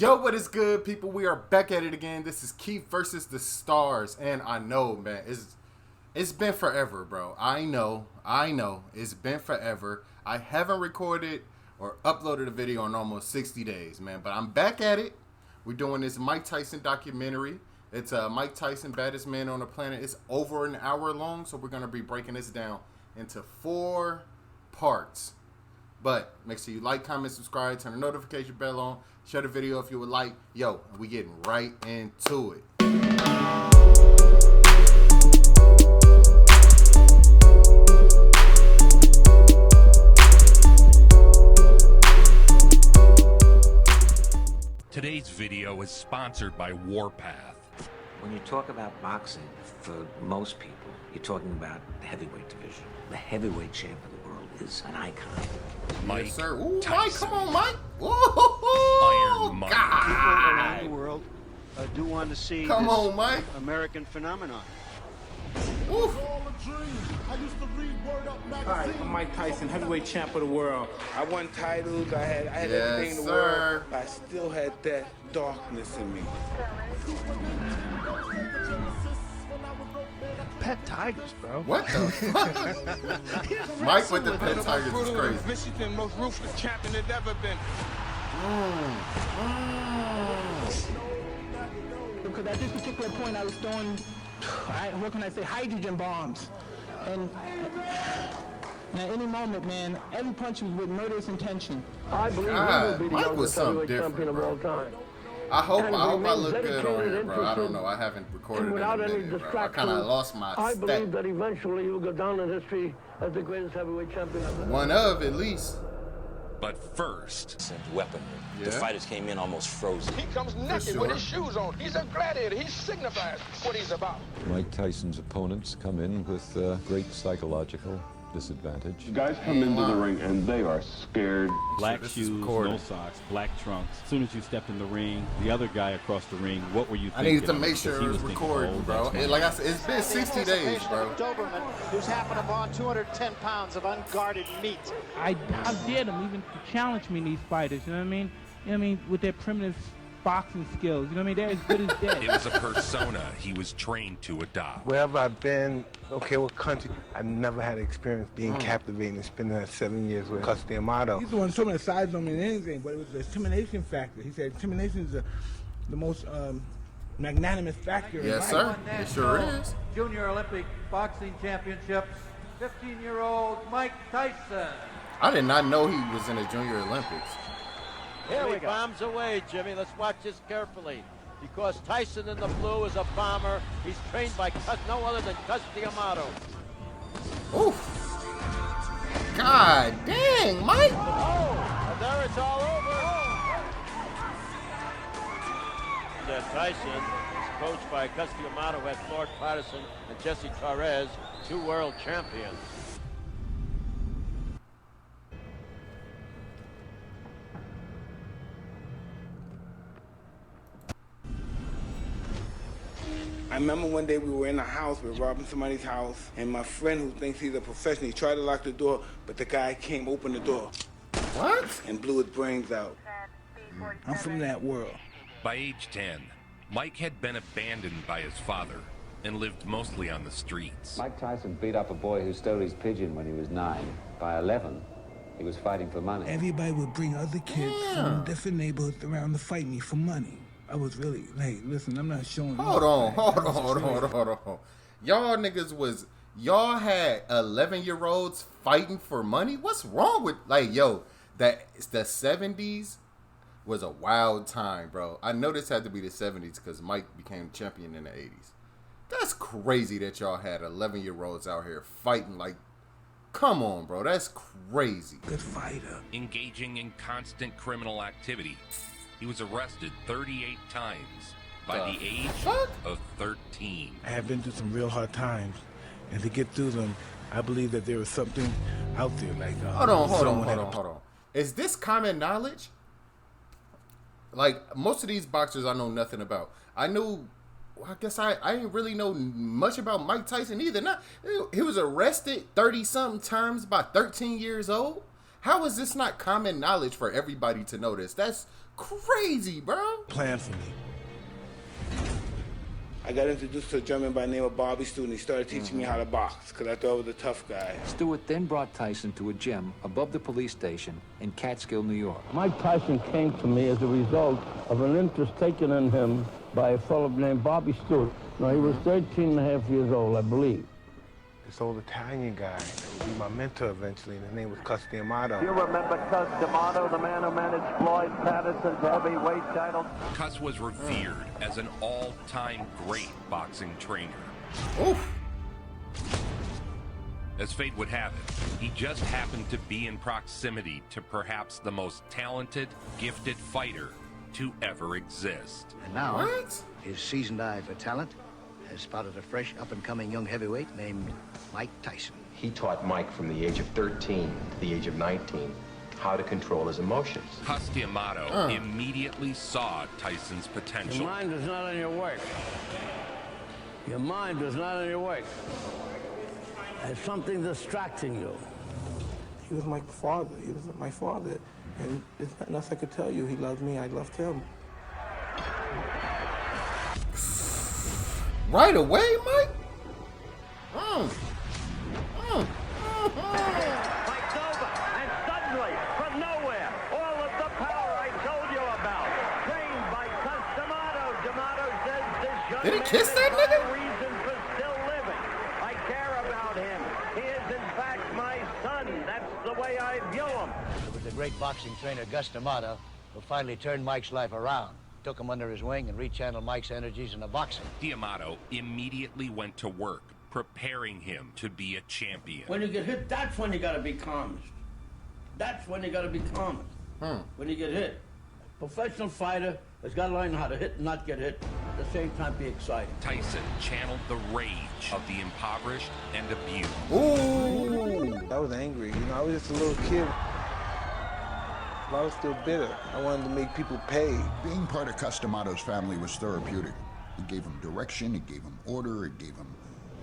Yo, what is good, people? We are back at it again. This is Keith versus the Stars, and I know, man, it's been forever, bro. I know, it's been forever. I haven't recorded or uploaded a video in almost 60 days, man, but I'm back at it. We're doing this Mike Tyson documentary. It's Mike Tyson, Baddest Man on the Planet. It's over an hour long, so we're going to be breaking this down into 4 parts. But make sure you like, comment, subscribe, turn the notification bell on, share the video if you would like. Yo, we getting right into it. Today's video is sponsored by Warpath. When you talk about boxing, for most people, you're talking about the heavyweight division. The heavyweight champ of the world is an icon. Mike, yes, sir. Ooh, Tyson. Mike, come on, Mike. Iron Mike. People around the world do want to see Come this on, Mike. American phenomenon. Oof. Hi, I'm Mike Tyson, heavyweight champ of the world. I won titles, I had Yes, everything in the sir. world, but I still had that darkness in me. Pet tigers, bro. What the fuck? Mike with the pet tigers is crazy. Michigan, most ruthless champion there's ever been. Because at this particular point I was throwing, what can I say, hydrogen bombs. And at any moment, man, every punch was with murderous intention. I believe God, he will be the Mike was youngest something heavyweight different, champion of bro. all time. I hope And I remains look good on dedicated, here, bro. I don't interested, know. I haven't recorded And in a without any minute, bro. I distractions, kind of lost my I believe step. that eventually he will go down in history as the greatest heavyweight champion ever. One of, at least. But first, Weaponry. Yeah. The fighters came in almost frozen. He comes naked sure. with his shoes on. He's a gladiator. He signifies what he's about. Mike Tyson's opponents come in with great psychological disadvantage. Guys come into the ring and they are scared. Black This is shoes, recorded. no socks, black trunks. As soon as you stepped in the ring, the other guy across the ring, what were you I thinking? needed to of? make Because sure he it was thinking, recording, "Oh, bro. that's my Like I said, it's been 60 days, bro. Doberman, who's happened upon 210 pounds of unguarded meat. I dared them even to challenge me, these fighters, you know what I mean? You know what I mean? With their primitive boxing skills, you know what I mean? They're as good as dead. it was a persona he was trained to adopt. Wherever I've been, okay, what country, I've never had experience being captivating and spending that 7 years with Custody Amato. He's the one who told me the size don't mean anything, but it was the intimidation factor. He said intimidation is the most magnanimous factor. in Yes, life. sir. It sure is. Junior Olympic Boxing Championships, 15-year-old Mike Tyson. I did not know he was in the Junior Olympics. Here we go. Bombs away, Jimmy. Let's watch this carefully. Because Tyson in the blue is a bomber. He's trained by no other than Custody Amato. Oof. God dang, Mike. And there it's all over. Tyson is coached by Custody Amato, who had Floyd Patterson and Jesse Torres, 2 world champions. I remember one day we were in a house, we were robbing somebody's house, and my friend who thinks he's a professional, he tried to lock the door, but the guy came open the door What? and blew his brains out. I'm from that world. By age 10, Mike had been abandoned by his father and lived mostly on the streets. Mike Tyson beat up a boy who stole his pigeon when he was 9. By 11, he was fighting for money. Everybody would bring other kids from different neighborhoods around to fight me for money. I was really, hey, listen, I'm not showing. Hold on. Y'all had 11-year-olds fighting for money? What's wrong with, the 70s was a wild time, bro. I know this had to be the 70s because Mike became champion in the 80s. That's crazy that y'all had 11-year-olds out here fighting. Come on, bro. That's crazy. Good fighter. Engaging in constant criminal activity, he was arrested 38 times by the age of 13. I have been through some real hard times, and to get through them, I believe that there was something out there. Hold on. Is this common knowledge? Most of these boxers I know nothing about. I guess I didn't really know much about Mike Tyson either. He was arrested 30-something times by 13 years old. How is this not common knowledge for everybody to know this? That's crazy, bro. Plan for me. I got introduced to a German by the name of Bobby Stewart, and he started teaching me how to box, because I thought I was a tough guy. Stewart then brought Tyson to a gym above the police station in Catskill, New York. Mike Tyson came to me as a result of an interest taken in him by a fellow named Bobby Stewart. Now, he was 13 and a half years old, I believe. This old Italian guy that would be my mentor eventually, and his name was Cus D'Amato. You remember Cus D'Amato, the man who managed Floyd Patterson's heavyweight title? Cus was revered as an all-time great boxing trainer. Oof. As fate would have it, he just happened to be in proximity to perhaps the most talented, gifted fighter to ever exist. And now, his seasoned eye for talent has spotted a fresh, up-and-coming young heavyweight named Mike Tyson. He taught Mike from the age of 13 to the age of 19 how to control his emotions. Cus D'Amato immediately saw Tyson's potential. Your mind is not on your work. Your mind is not on your work. There's something distracting you. He was my father. He was my father. And there's nothing else I could tell you. He loved me. I loved him. Right away, Mike? Mike's over, and suddenly, from nowhere, all of the power I told you about, trained by Cus D'Amato. D'Amato says this young Did he man kiss that is nigga? my reason for still living. I care about him. He is, in fact, my son. That's the way I view him. It was the great boxing trainer, Gus D'Amato, who finally turned Mike's life around. Took him under his wing and rechanneled Mike's energies into boxing. D'Amato immediately went to work, preparing him to be a champion. When you get hit, that's when you gotta be calmest. That's when you gotta be calmest. When you get hit. A professional fighter has gotta learn how to hit and not get hit. At the same time, be exciting. Tyson channeled the rage of the impoverished and abused. Ooh. I was angry. You know, I was just a little kid. I was still bitter. I wanted to make people pay. Being part of Cus D'Amato's family was therapeutic. It gave him direction, it gave him order, it gave him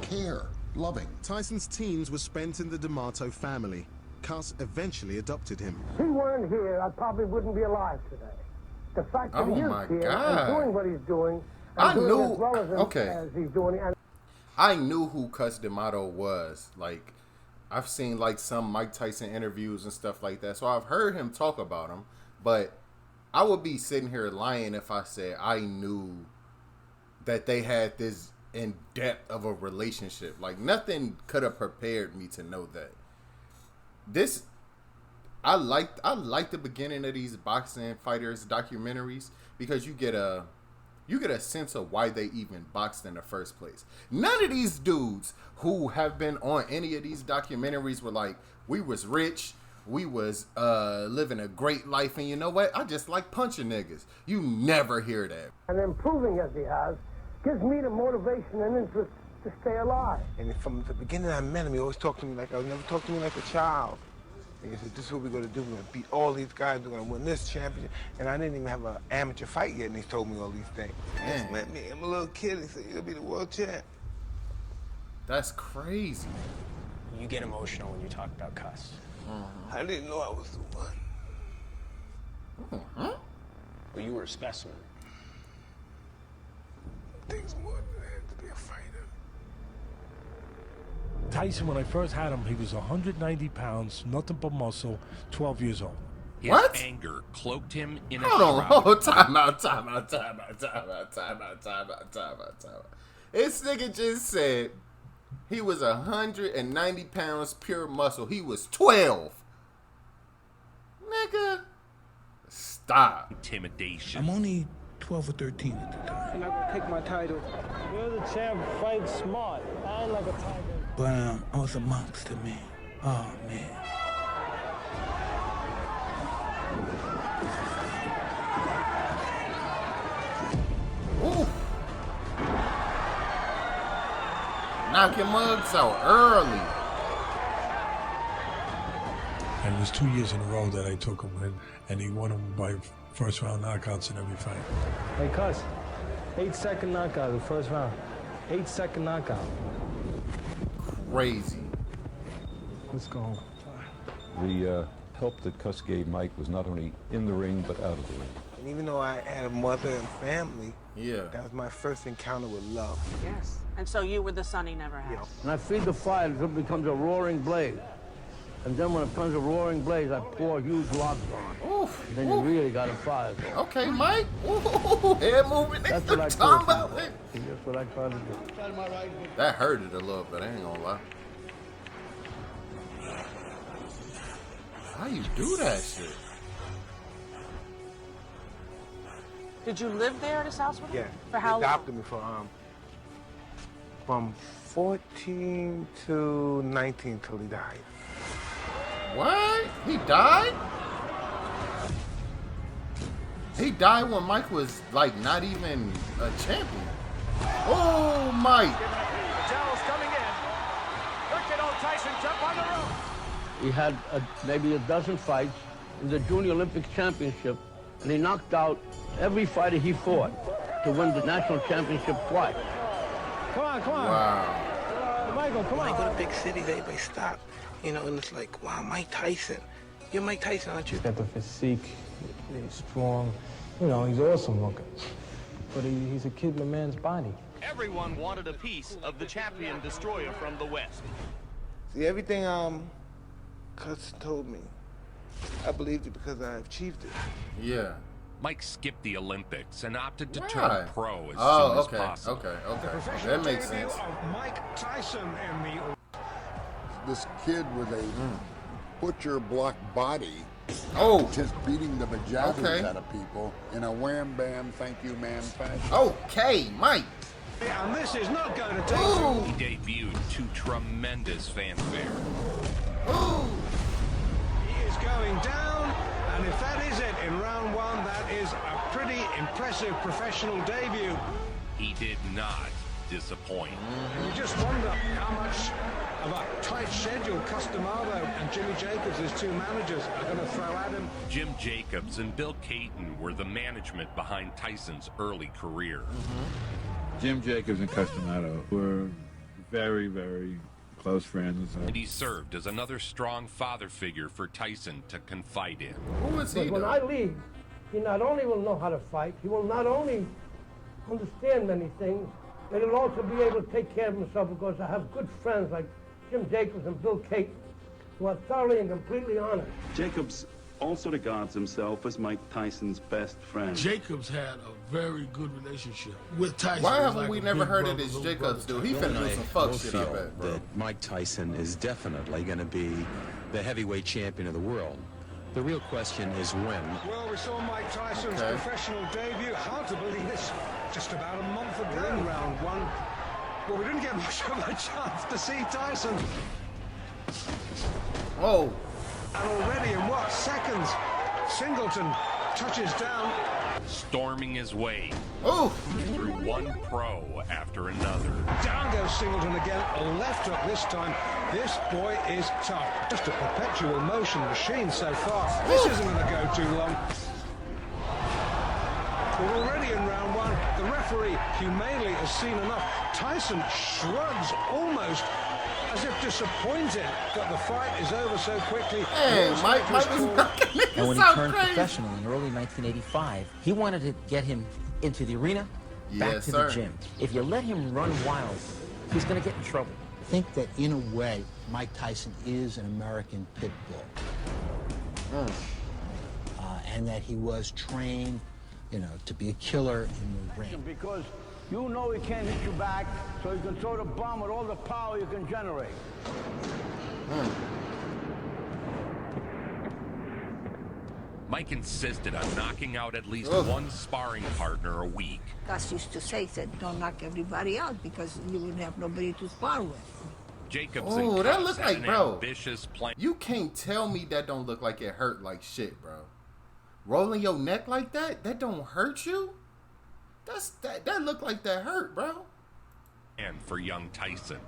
care, loving. Tyson's teens were spent in the D'Amato family. Cus eventually adopted him. If he weren't here, I probably wouldn't be alive today. The fact that he is here and doing what he's doing, and doing as well as he's doing. And I knew who Cus D'Amato was. Like, I've seen like some Mike Tyson interviews and stuff like that, so I've heard him talk about him. But I would be sitting here lying if I said I knew that they had this in depth of a relationship. Like, nothing could have prepared me to know that. This, I like the beginning of these boxing fighters documentaries because you get a sense of why they even boxed in the first place. None of these dudes who have been on any of these documentaries were like, we was rich, we was living a great life, and you know what? I just like punching niggas. You never hear that. And improving as he has gives me the motivation and interest to stay alive. And from the beginning I met him, he always talked to me like, I would never talk to me like a child. And he said, this is what we're going to do. We're going to beat all these guys. We're going to win this championship. And I didn't even have an amateur fight yet, and he told me all these things. He just met me. I'm a little kid. He said, you're going to be the world champ. That's crazy. You get emotional when you talk about Cus. I didn't know I was the one. Well, you were a specimen. Things more than that to be a fighter. Tyson, when I first had him, he was 190 pounds, nothing but muscle, 12 years old. His anger cloaked him in a Hold on, time out. This nigga just said he was 190 pounds pure muscle. He was 12. Nigga, stop. Intimidation. I'm only 12 or 13 at the time. I'm not gonna take my title. You're the champ, fight smart. I ain't like a tiger. But I was a monster, man. Oh, man. Ooh. Knocking mugs out early. And it was 2 years in a row that I took him in, and he won him by first round knockouts in every fight. Hey, Cus, 8-second knockout in the first round. 8-second knockout. Crazy. Let's go home. The help that Cus gave Mike was not only in the ring, but out of the ring. And even though I had a mother and family, yeah, that was my first encounter with love. Yes. And so you were the son he never had. And I feed the fire until it becomes a roaring blaze. And then when it becomes a roaring blaze, I pour huge logs on it. Oof. And then you really got a fire going. Okay, Mike. Ooh, head moving. That's what I talking about. about. That's what I try to do. That hurted a little bit, I ain't gonna lie. How you do that shit? Did you live there at his house with him? Yeah. For how He adopted me from 14 to 19 till he died. What? He died? He died when Mike was like not even a champion. Oh, Mike. Patel's coming in. Look at old Tyson jump on the rope. He had maybe a dozen fights in the Junior Olympic Championship, and he knocked out every fighter he fought to win the national championship twice. Come on, come on. Wow. Michael, come When on. I go to big cities, everybody stop. You know, and it's like, wow, Mike Tyson. You're Mike Tyson, aren't you? He's got the physique, he's strong, you know, he's awesome looking. But he's a kid in a man's body. Everyone wanted a piece of the champion destroyer from the West. See, everything Cus told me, I believed it because I achieved it. Yeah. Mike skipped the Olympics and opted to Why? turn pro as soon as possible. Okay. That makes sense. Mike Tyson in the... This kid with a butcher block body, just beating the bejabbers out of people in a wham bam thank you ma'am fashion. Okay, Mike. And this is not going to take... He debuted to tremendous fanfare. He is going down, and if that is it in round one, that is a pretty impressive professional debut. He did not disappoint. And you just wonder how much of a tight schedule Customado and Jimmy Jacobs, his two managers, are going to throw at him. Jim Jacobs and Bill Caton were the management behind Tyson's early career. Jim Jacobs and Customado were very, very close friends. And he served as another strong father figure for Tyson to confide in. Who is he? But when I leave, he not only will know how to fight, he will not only understand many things, but he'll also be able to take care of himself because I have good friends like Jim Jacobs and Bill Caton who are thoroughly and completely honest. Jacobs also regards himself as Mike Tyson's best friend. Jacobs had a very good relationship with Tyson. Why haven't we never heard of this Jacobs dude? He finna do some fuck shit, I bet, bro. That Mike Tyson is definitely going to be the heavyweight champion of the world. The real question is when. Well, we saw Mike Tyson's professional debut. Hard to believe this. Just about a month ago in round one. Well, we didn't get much of a chance to see Tyson. Oh. And already in what, seconds, Singleton touches down. Storming his way through one pro after another. Down goes Singleton again, a left hook this time. This boy is tough. Just a perpetual motion machine so far. This isn't going to go too long. We're already in round one. The referee humanely has seen enough. Tyson shrugs almost as if disappointed that the fight is over so quickly. Hey, Mike was and when he turned professional in early 1985, he wanted to get him into the arena, back to the gym. If you let him run wild, he's going to get in trouble. I think that in a way, Mike Tyson is an American pit bull. And that he was trained, you know, to be a killer in the ring. Because you know he can't hit you back, so you can throw the bomb with all the power you can generate. Mike insisted on knocking out at least one sparring partner a week. Gus used to say, don't knock everybody out because you wouldn't have nobody to spar with. Jacobs Oh, and that Cus look had like, an bro. ambitious plan. You can't tell me that don't look like it hurt like shit, bro. Rolling your neck like that, that don't hurt you? That look like that hurt, bro. And for young Tyson.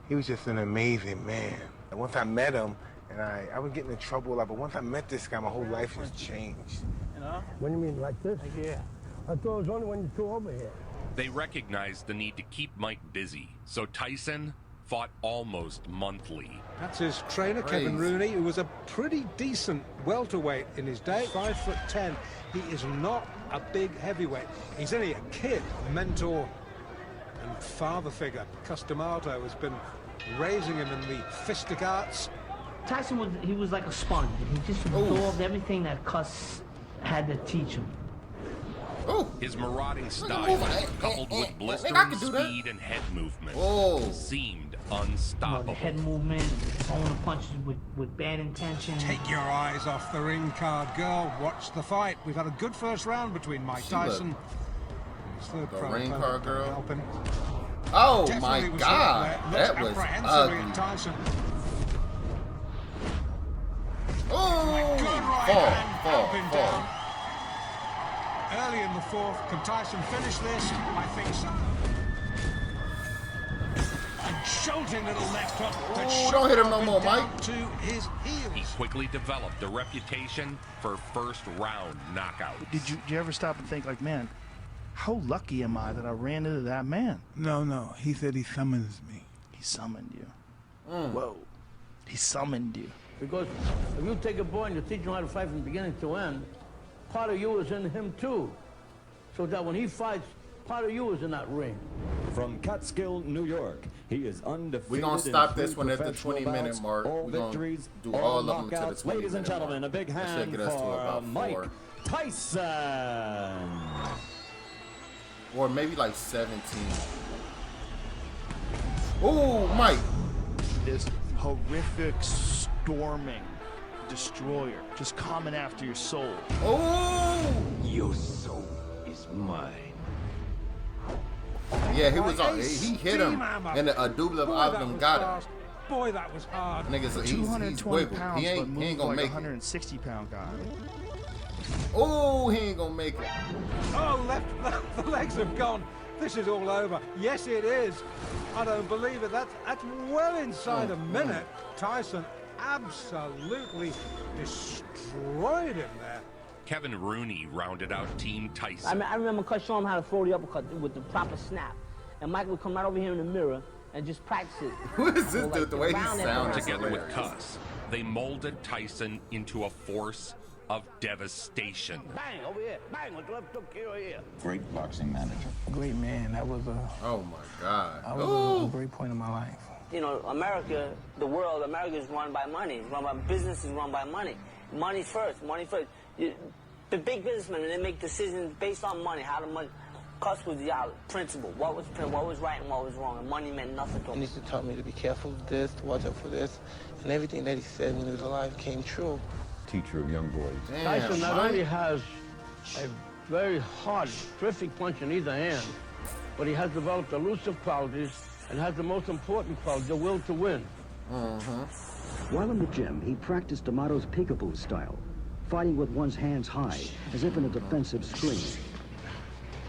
He was just an amazing man. And once I met him, and I was getting in trouble a lot, but once I met this guy, my whole life has changed. You know? What do you mean, like this? Yeah. I thought it was only when you threw over here. They recognized the need to keep Mike busy, so Tyson fought almost monthly. That's his trainer, Kevin Rooney, who was a pretty decent welterweight in his day. 5'10". He is not a big heavyweight. He's only a kid, mentor and father figure. Cus D'Amato has been raising him in the fistic arts. Tyson was like a sponge. He just absorbed everything that Cus had to teach him. His marauding style, coupled with blistering speed and head movement, seemed unstoppable. The head movement, throwing the punches with bad intention. Take your eyes off the ring card, girl. Watch the fight. We've had a good first round between Mike Tyson. The ring card girl. Oh my God, that was ugly. Tyson. Oh, fall. Early in the fourth, can Tyson finish this? I think so. A jolting little left hook. Don't hit him no more, Mike. To his heels. He quickly developed a reputation for first-round knockouts. Did you ever stop and think, like, man, how lucky am I that I ran into that man? No. He said he summons me. He summoned you. Whoa. He summoned you. Because if you take a boy and you teach him how to fight from beginning to end, part of you is in him too. So that when he fights, part of you is in that ring. From Catskill, New York, he is undefeated. We're going to stop this one at the 20-minute mark. We're going to do all of them to the 20-minute mark. Ladies and gentlemen, a big hand for Mike Tyson. Or maybe like 17. Oh, Mike. This horrific storming destroyer just coming after your soul. Oh! Your soul is mine. Yeah, he was on. He hit him in a double of them got him. Boy, that was hard. Niggas, 220 pounds, he ain't gonna like make 160-pound guy. Oh, he ain't gonna make it. Oh, the legs have gone. This is all over. Yes, it is. I don't believe it. That's well inside a minute. Tyson absolutely destroyed him there. Kevin Rooney rounded out Team Tyson. I remember Cus showing him how to throw the uppercut with the proper snap. And Mike would come right over here in the mirror and just practice it. Who is this dude? The way he sounds. Together with Cus, they molded Tyson into a force of devastation. Bang, over here. Bang, with the left hook here. Great boxing manager. Great man. That was a... Oh, my God. That was a great point in my life. You know, America, the world, America is run by money. It's run by business, is run by money. Money first, money first. The big businessmen, they make decisions based on money. How the money... Cus was the principle. What was right and what was wrong. And money meant nothing to him. He used to tell me to be careful of this, to watch out for this. And everything that he said when he was alive came true. Teacher of young boys. Tyson not only has a very hard, terrific punch in either hand, but he has developed elusive qualities and has the most important quality, the will to win. While in the gym, he practiced D'Amato's peekaboo style, fighting with one's hands high, as if in a defensive screen.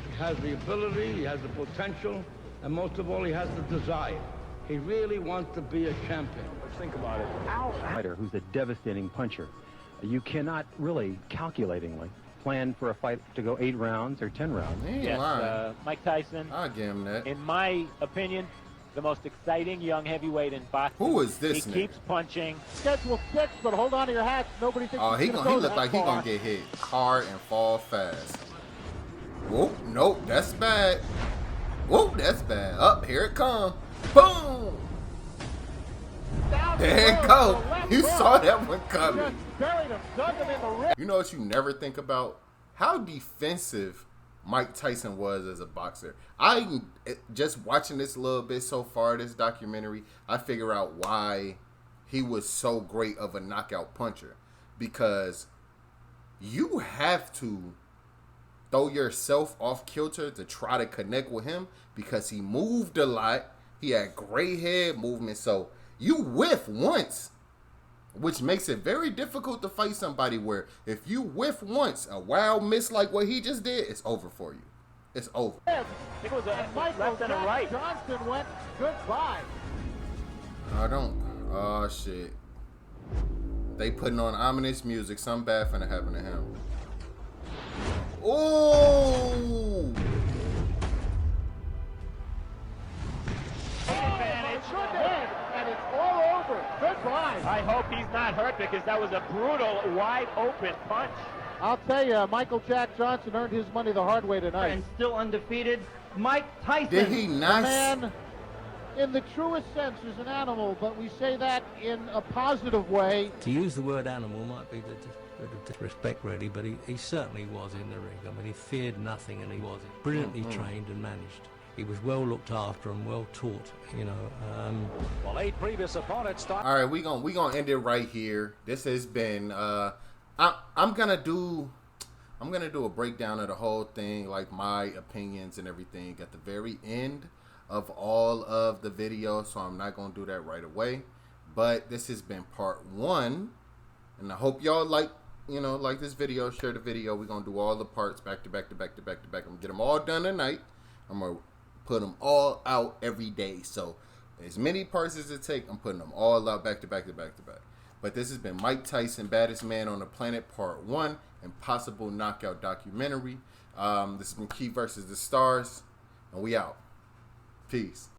He has the ability, he has the potential, and most of all, he has the desire. He really wants to be a champion. Let's think about it. Fighter who's a devastating puncher. You cannot really, calculatingly, plan for a fight to go 8 rounds or 10 rounds. Yes, Mike Tyson, I'll give him that. In my opinion, the most exciting young heavyweight in boxing. Who is this He nigga? keeps punching. Schedule 6, but hold on to your hats. Nobody thinks Oh, he look like he gonna get hit hard and fall fast. Whoop, nope, that's bad. Whoop, that's bad. Up, here it come. Boom! There it go. You saw that one coming. You know what you never think about? How defensive Mike Tyson was as a boxer. I just watching this a little bit so far, this documentary, I figure out why he was so great of a knockout puncher. Because you have to throw yourself off kilter to try to connect with him because he moved a lot. He had great head movement. So you whiff once, which makes it very difficult to fight somebody where if you whiff once, a wild miss like what he just did, it's over for you. It's over. It was a left and a right. Johnston went goodbye. Oh, shit. They putting on ominous music. Something bad finna happen to him. Oh! And it's all over. Goodbye. I hope he's not hurt because that was a brutal, wide open punch. I'll tell you, Michael Jack Johnson earned his money the hard way tonight. And still undefeated, Mike Tyson. Did he not? The man, in the truest sense, is an animal, but we say that in a positive way. To use the word animal might be the disrespect, really, but he certainly was in the ring. I mean, he feared nothing, and he was brilliantly trained and managed. He was well looked after and well taught, you know. Well, 8 previous opponents. All right, we gonna end it right here. This has been. I'm gonna do a breakdown of the whole thing, like my opinions and everything, at the very end of all of the videos. So I'm not gonna do that right away. But this has been part 1, and I hope y'all like this video. Share the video. We're gonna do all the parts back to back to back to back to back. I'm gonna get them all done tonight. I'm gonna put them all out every day. So as many parts as it take, I'm putting them all out back to back to back to back. But this has been Mike Tyson, Baddest Man on the Planet, Part 1, Impossible Knockout Documentary. This has been Key versus the Stars, and we out. Peace.